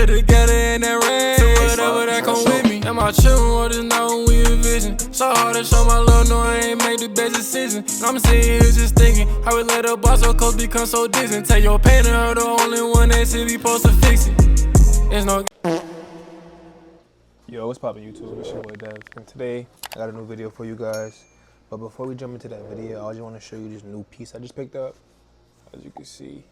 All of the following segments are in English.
stick together in that rain. So whatever that come with me. And my children will just know when we a vision. So hard to show my love, no, I ain't make the best decision. I'm sitting here just thinking how we let a boss so close become so distant. Take your pain and her, the only one that should be supposed to fix it. There's no. Yo, what's poppin' YouTube? It's your boy Dev, and today I got a new video for you guys. But before we jump into that video, I just want to show you this new piece I just picked up. As you can see,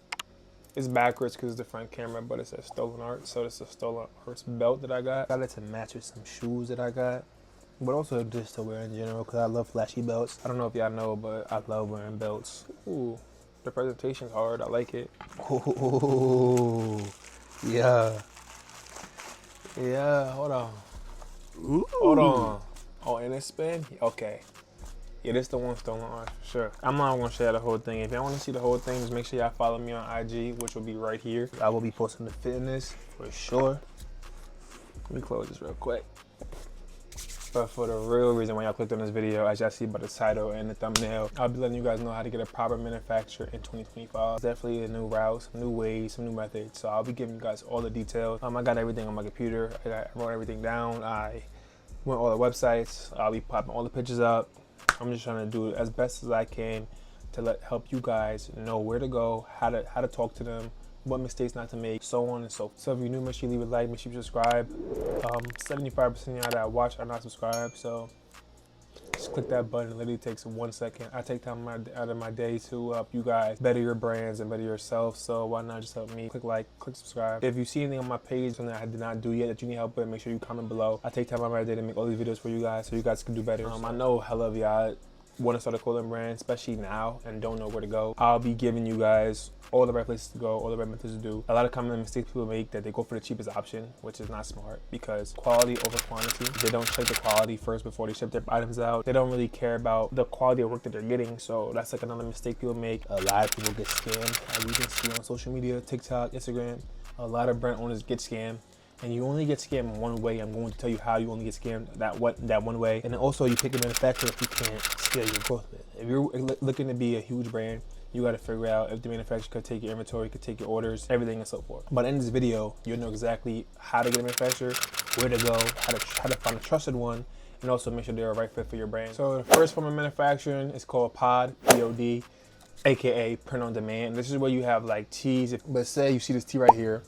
it's backwards because it's the front camera, but it says Stolen Art. So it's a Stolen Arts belt that I got. Got it to match with some shoes that I got, but also just to wear in general because I love flashy belts. I don't know if y'all know, but I love wearing belts. Ooh, the presentation's hard. I like it. Ooh, yeah. Yeah, hold on. Ooh. Hold on. Oh, and it's spin? Okay. Yeah, this the one Stolen Art for sure. I'm not gonna share the whole thing. If y'all wanna see the whole thing, just make sure y'all follow me on IG, which will be right here. I will be posting the fit in this for sure. Let me close this real quick. But for the real reason why y'all clicked on this video, as y'all see by the title and the thumbnail, I'll be letting you guys know how to get a proper manufacturer in 2025. It's definitely a new route, some new ways, some new methods. So I'll be giving you guys all the details. I got everything on my computer. I wrote everything down. I went all the websites. I'll be popping all the pictures up. I'm just trying to do it as best as I can to help you guys know where to go, how to talk to them, what mistakes not to make, so on and so forth. So if you're new, make sure you leave a like, make sure you subscribe. 75% of y'all that watch are not subscribed, so just click that button. It literally takes 1 second. I take time out of my day to help you guys better your brands and better yourself, so why not just help me? Click like, click subscribe. If you see anything on my page, something I did not do yet that you need help with, make sure you comment below. I take time out of my day to make all these videos for you guys so you guys can do better. I know hella of y'all want to start a clothing brand, especially now, and don't know where to go. I'll be giving you guys all the right places to go, all the right methods to do. A lot of common mistakes people make that they go for the cheapest option, which is not smart because quality over quantity. They don't check the quality first before they ship their items out. They don't really care about the quality of work that they're getting. So that's like another mistake people make. A lot of people get scammed, as you can see on social media, TikTok, Instagram. A lot of brand owners get scammed. And you only get scammed one way. I'm going to tell you how you only get scammed that one way. And then also you pick a manufacturer if you can't scale your growth with. If you're looking to be a huge brand, you got to figure out if the manufacturer could take your inventory, could take your orders, everything and so forth. But in this video, you'll know exactly how to get a manufacturer, where to go, how to find a trusted one, and also make sure they're a right fit for your brand. So the first form of manufacturing is called POD, P-O-D, aka print on demand. This is where you have like tees. But say you see this tee right here.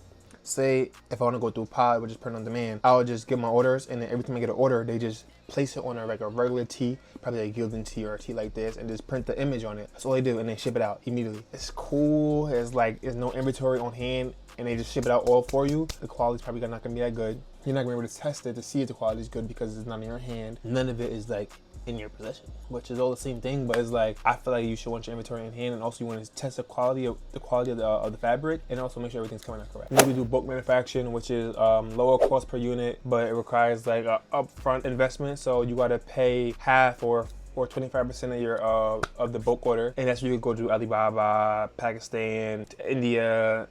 Say if I want to go through POD, which is print on demand, I would just get my orders, and then every time I get an order, they just place it on a regular tee, probably a Gildan tee or a tee like this, and just print the image on it. That's all they do, and they ship it out immediately. It's cool. It's like there's no inventory on hand, and they just ship it out all for you. The quality's probably not gonna be that good. You're not gonna be able to test it to see if the quality is good because it's not in your hand. None of it is like in your possession, which is all the same thing, but it's like I feel like you should want your inventory in hand, and also you want to test the quality of the fabric, and also make sure everything's coming out correct. Then we do bulk manufacturing, which is lower cost per unit, but it requires like a upfront investment, so you got to pay half or 25% of your of the bulk order, and that's where you go to Alibaba, Pakistan, India,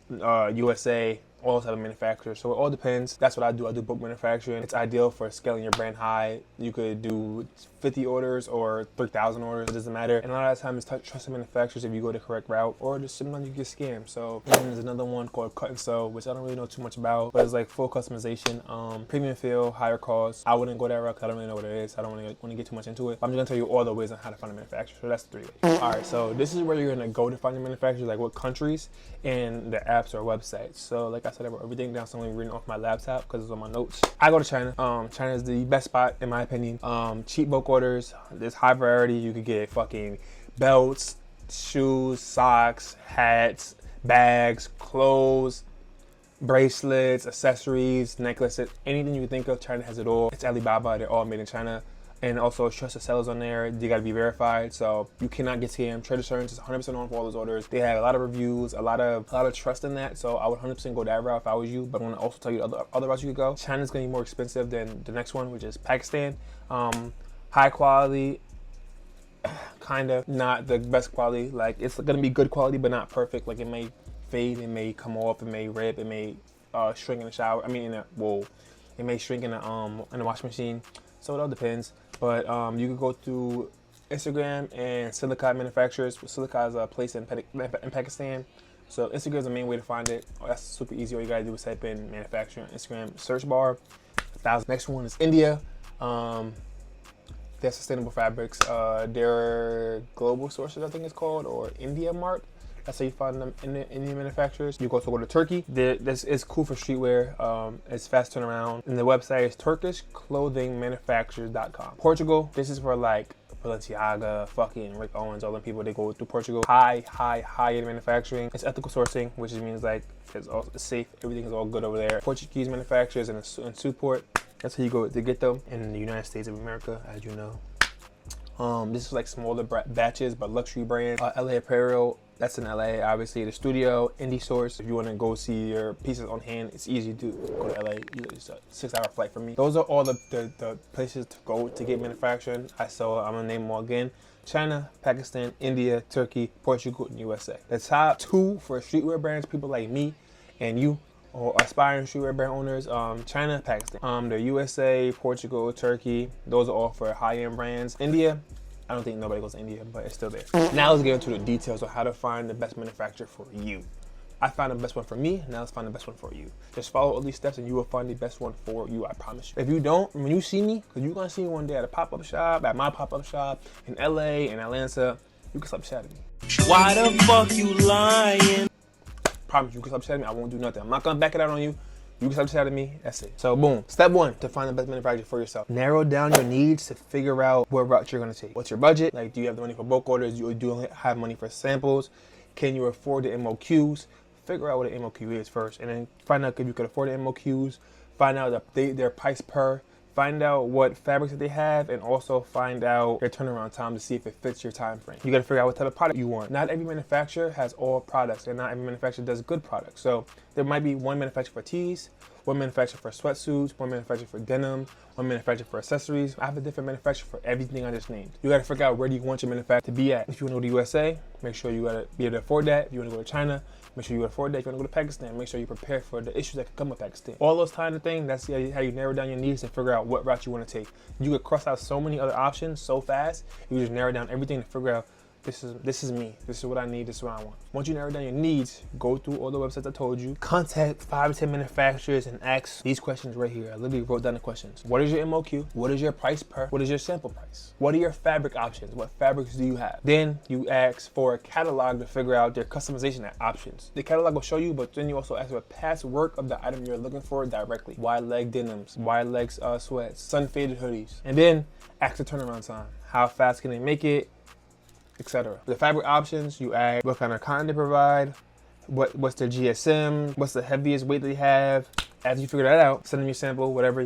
USA. All type of manufacturers, so it all depends. That's what I do. I do bulk manufacturing. It's ideal for scaling your brand high. You could do 50 orders or 3,000 orders. It doesn't matter. And a lot of the time, it's trusted manufacturers if you go the correct route, or just sometimes you get scammed. So and there's another one called cut and sew, which I don't really know too much about, but it's like full customization, premium feel, higher cost. I wouldn't go that route because I don't really know what it is. I don't want to get too much into it. I'm just gonna tell you all the ways on how to find a manufacturer. So that's the 3 ways. All right, so this is where you're gonna go to find your manufacturers, like what countries and the apps or websites. So like I said, I wrote everything down, so I'm reading off my laptop because it's on my notes. I go to China. China is the best spot in my opinion. Cheap bulk orders. There's high variety. You could get fucking belts, shoes, socks, hats, bags, clothes, bracelets, accessories, necklaces, anything you can think of. China has it all. It's Alibaba. They're all made in China. And also trusted sellers on there. They gotta be verified, so you cannot get scammed. Trade assurance is 100% on for all those orders. They have a lot of reviews, a lot of trust in that. So I would 100% go that route if I was you. But I want to also tell you other routes you could go. China's gonna be more expensive than the next one, which is Pakistan. High quality, kind of not the best quality. Like it's gonna be good quality, but not perfect. Like it may fade, it may come off, it may rip, it may shrink in the shower. I mean, it may shrink in the washing machine. So it all depends. But you can go through Instagram and silica manufacturers. Silica is a place in Pakistan. So Instagram is the main way to find it. Oh, that's super easy. All you gotta do is type in manufacturer Instagram search bar. 1,000. Next one is India. They're sustainable fabrics. They're global sources, I think it's called, or India Mart. That's how you find them in the Indian manufacturers. You can also go to Turkey. This is cool for streetwear. It's fast turnaround. And the website is turkishclothingmanufacturers.com. Portugal, this is for like Balenciaga, fucking Rick Owens, all them people, they go through Portugal. High-end manufacturing. It's ethical sourcing, which means like it's safe. Everything is all good over there. Portuguese manufacturers in Suport. That's how you go to get them in the United States of America, as you know. This is like smaller batches, but luxury brand. LA Apparel, that's in LA, obviously. The Studio, Indie Source. If you want to go see your pieces on hand, it's easy to go to LA. It's a 6-hour flight for me. Those are all the places to go to get manufacturing. I'm gonna name them all again. China, Pakistan, India, Turkey, Portugal, and USA. The top 2 for streetwear brands, people like me and you, or aspiring streetwear brand owners, China, Pakistan. The USA, Portugal, Turkey, those are all for high-end brands. India, I don't think nobody goes to India, but it's still there. Now let's get into the details of how to find the best manufacturer for you. I found the best one for me, now let's find the best one for you. Just follow all these steps and you will find the best one for you, I promise you. If you don't, when you see me, because you're gonna see me one day at a pop-up shop, at my pop-up shop, in LA, in Atlanta, you can stop chatting me. Why the fuck you lying? Promise you can stop chatting me, I won't do nothing. I'm not gonna back it out on you. You can stop chatting me, that's it. So boom, step 1 to find the best manufacturer for yourself. Narrow down your needs to figure out what route you're gonna take. What's your budget? Like, do you have the money for bulk orders? Do you have money for samples? Can you afford the MOQs? Figure out what an MOQ is first, and then find out if you could afford the MOQs, find out their price per, find out what fabrics that they have, and also find out their turnaround time to see if it fits your time frame. You gotta figure out what type of product you want. Not every manufacturer has all products, and not every manufacturer does good products. So there might be one manufacturer for tees, one manufacturer for sweatsuits, one manufacturer for denim, one manufacturer for accessories. I have a different manufacturer for everything I just named. You gotta figure out where do you want your manufacturer to be at. If you wanna go to USA, make sure you gotta be able to afford that. If you wanna go to China, make sure you afford that. If you want to go to Pakistan, make sure you prepare for the issues that could come with Pakistan. All those kind of things, that's how you narrow down your needs and figure out what route you want to take. You could cross out so many other options so fast, you just narrow down everything to figure out this is me, this is what I need, this is what I want. Once you narrow down your needs, go through all the websites I told you, contact 5 to 10 manufacturers and ask these questions right here. I literally wrote down the questions. What is your MOQ? What is your price per? What is your sample price? What are your fabric options? What fabrics do you have? Then you ask for a catalog to figure out their customization options. The catalog will show you, but then you also ask for past work of the item you're looking for directly. Wide leg denims, wide leg sweats, sun faded hoodies. And then ask the turnaround time. How fast can they make it? Etc. The fabric options, you add what kind of cotton they provide, what's their GSM, what's the heaviest weight they have. After you figure that out, send them your sample, whatever.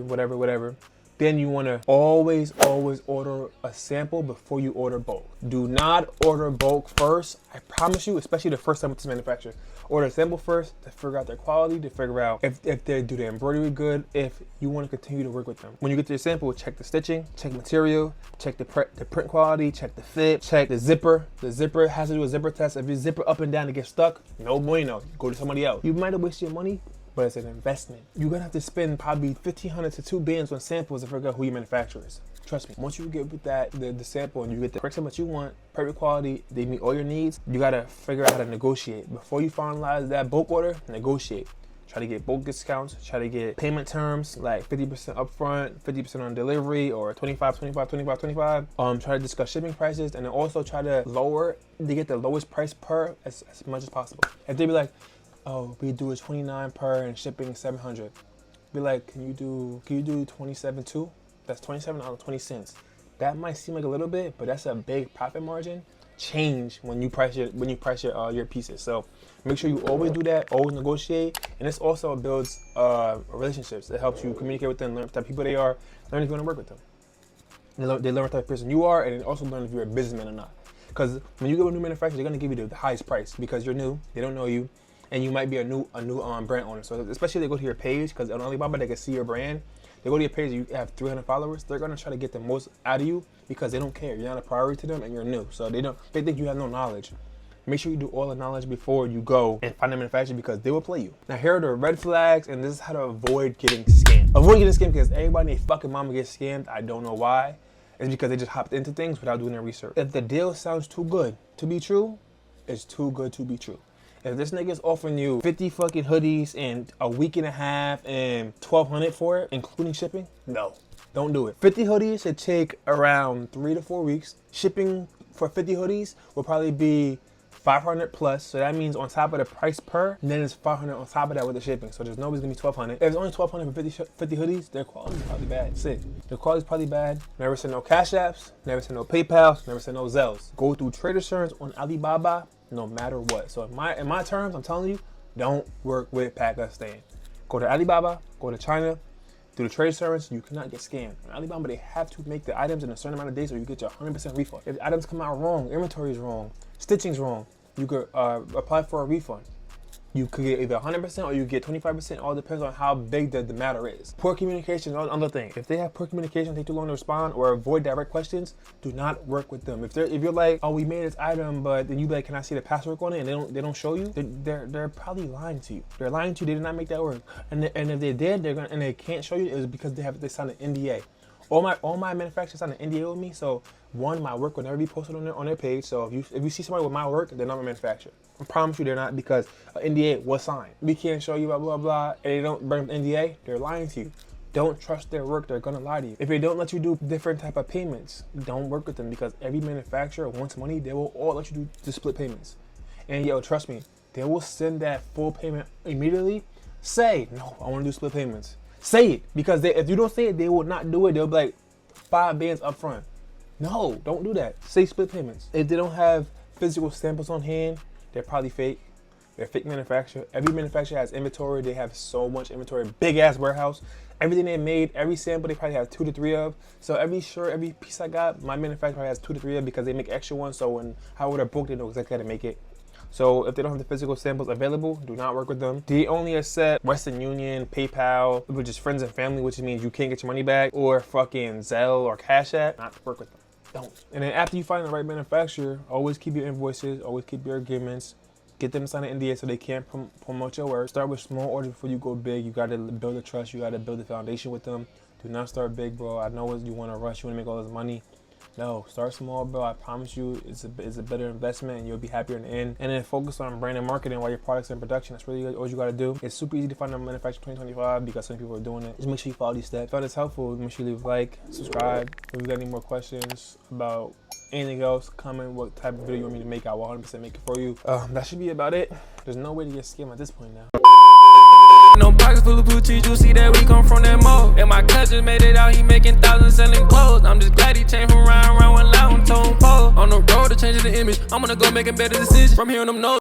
Then you want to always order a sample before you order bulk. Do not order bulk first. I promise you, especially the first time with this manufacturer. Order a sample first to figure out their quality, to figure out if they do the embroidery good, if you want to continue to work with them. When you get to your sample, check the stitching, check material, check the print quality, check the fit, check the zipper. The zipper has to do a zipper test. If you zipper up and down and get stuck, no bueno, go to somebody else. You might have wasted your money, but it's an investment. You're gonna have to spend probably $1,500 to $2 billion on samples to figure out who your manufacturer is. Trust me, once you get with the sample and you get the correct sample that you want, perfect quality, they meet all your needs, you gotta figure out how to negotiate. Before you finalize that bulk order, negotiate. Try to get bulk discounts, try to get payment terms like 50% upfront, 50% on delivery, or 25. Try to discuss shipping prices, and then also try to get the lowest price per as much as possible. If they be like, oh, we do a 29 per and shipping 700. Be like, can you do 27 too? That's $27.20. That might seem like a little bit, but that's a big profit margin change when you price your pieces. So make sure you always do that, always negotiate, and this also builds relationships. It helps you communicate with them, learn what type of people they are, learn if you want to work with them. They learn what type of person you are, and then also learn if you're a businessman or not. Because when you go to a new manufacturer, they're gonna give you the highest price because you're new, they don't know you, and you might be a new brand owner. So especially if they go to your page, because on Alibaba they can see your brand. They go to your page, you have 300 followers, they're gonna try to get the most out of you because they don't care. You're not a priority to them and you're new. So they think you have no knowledge. Make sure you do all the knowledge before you go and find a manufacturer because they will play you. Now here are the red flags, and this is how to avoid getting scammed. Avoid getting scammed because everybody and their fucking mama gets scammed. I don't know why. It's because they just hopped into things without doing their research. If the deal sounds too good to be true, it's too good to be true. If this nigga's offering you 50 fucking hoodies and a week and a half and $1,200 for it, including shipping, no, don't do it. 50 hoodies should take around 3 to 4 weeks. Shipping for 50 hoodies will probably be $500 plus, so that means on top of the price per, and then it's $500 on top of that with the shipping. So there's no always gonna be $1,200. If it's only $1,200 for 50 hoodies, their quality is probably bad. Sick. Their quality is probably bad. Never send no Cash Apps, never send no PayPal, never send no Zells. Go through trade assurance on Alibaba, no matter what. So in my terms, I'm telling you, don't work with Pakistan. Go to Alibaba, go to China. Through the trade service, you cannot get scammed. In Alibaba, they have to make the items in a certain amount of days or you get your 100% refund. If the items come out wrong, inventory is wrong, stitching's wrong, you could apply for a refund. You could get either 100% or you get 25%. All depends on how big the matter is. Poor communication is another thing. If they have poor communication, take too long to respond or avoid direct questions, do not work with them. If you're like, oh, we made this item, but then you be like, can I see the password on it? And they don't show you. They're probably lying to you. They're lying to you. They did not make that work. And if they did, and they can't show you, it was because they signed an NDA. All my manufacturers signed an NDA with me, so one, my work will never be posted on their page. So if you see somebody with my work, they're not my manufacturer. I promise you they're not, because an NDA was signed. We can't show you blah blah blah, and they don't bring up the NDA, they're lying to you. Don't trust their work, they're gonna lie to you. If they don't let you do different type of payments, don't work with them, because every manufacturer wants money. They will all let you do the split payments. And yo, trust me, they will send that full payment immediately. Say, no, I wanna do split payments. Say it, because if you don't say it, they will not do it. They'll be like 5 bands up front. No, don't do that. Say split payments. If they don't have physical samples on hand, they're probably fake. They're fake manufacturer. Every manufacturer has inventory. They have so much inventory, big ass warehouse. Everything they made, every sample they probably have 2 to 3 of. So every shirt, every piece I got, my manufacturer has 2 to 3 of, because they make extra ones. So when however they're booked, they know exactly how to make it. So if they don't have the physical samples available, do not work with them. They only accept Western Union, PayPal, which is friends and family, which means you can't get your money back, or fucking Zelle or Cash App. Not work with them. Don't. And then after you find the right manufacturer, always keep your invoices, always keep your agreements. Get them to sign an NDA so they can't promote your work. Start with small orders before you go big. You gotta build a trust. You gotta build a foundation with them. Do not start big, bro. I know you wanna rush. You wanna make all this money. No, start small, bro. I promise you, it's a better investment, and you'll be happier in the end. And then focus on brand and marketing while your product's in production. That's really all you gotta do. It's super easy to find a manufacturer 2025 because some people are doing it. Just make sure you follow these steps. If you found this helpful, make sure you leave a like, subscribe. If you got any more questions about anything else, comment what type of video you want me to make. I will 100% make it for you. That should be about it. There's no way to get scammed at this point now. No pockets full of blue cheese, you see that we come from that mall. And my cousin made it out, he making thousands selling clothes. I'm just glad he changed from round one loud and tone pole. On the road to changing the image, I'm gonna go making better decisions. From here on them notes.